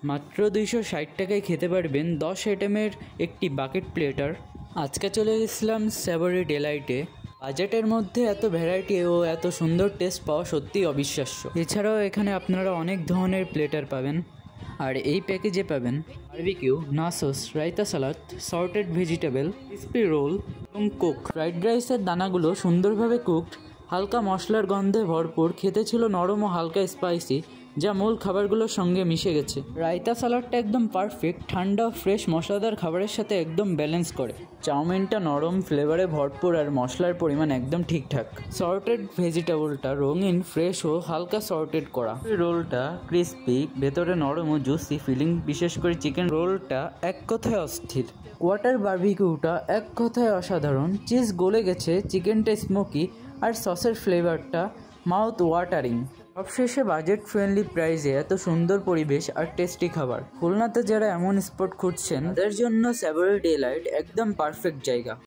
মাত্র 260 টাকায় খেতে পারবেন 10 আইটেমের একটি বাকেট প্লেটার। আজকে চলে গেছিলাম স্যাভরি ডিলাইটে। বাজেটের মধ্যে এত ভ্যারাইটি ও এত সুন্দর টেস্ট পাওয়া সত্যিই অবিশ্বাস্য। এছাড়াও এখানে আপনারা অনেক ধরনের প্লেটার পাবেন। আর এই প্যাকেজে পাবেন বারবিকিউ, নাসোস, রায়তা সালাদ, সর্টেড ভেজিটেবল, ক্রিসপি রোল এবং কোক। ফ্রাইড রাইসের দানাগুলো সুন্দরভাবে কুকড, হালকা মশলার গন্ধে ভরপুর, খেতে ছিল নরম ও হালকা স্পাইসি, যা মূল খাবারগুলোর সঙ্গে মিশে গেছে। রায়তা সালাডটা একদম পারফেক্ট, ঠান্ডা ফ্রেশ মশলাদার খাবারের সাথে একদম ব্যালেন্স করে। চাউমিনটা নরম, ফ্লেভারে ভরপুর আর মশলার পরিমাণ একদম ঠিকঠাক। সর্টেড ভেজিটেবলটা রঙিন, ফ্রেশ ও হালকা সর্টেড করা। রোলটা ক্রিসপি, ভেতরে নরম ও জুসি ফিলিং, বিশেষ করে চিকেন রোলটা এক কথায় অস্থির। ওয়াটার বারবিকিউটা এক কথায় অসাধারণ, চিজ গলে গেছে, চিকেনটা স্মোকি আর সসের ফ্লেভারটা মাউথ ওয়াটারিং। সবশেষে বাজেট ফ্রেন্ডলি প্রাইসে এত সুন্দর পরিবেশ আর টেস্টি খাবার। খুলনাতে যারা এমন স্পট খুঁজছেন তাদের জন্য স্যাভরি ডিলাইট একদম পারফেক্ট জায়গা।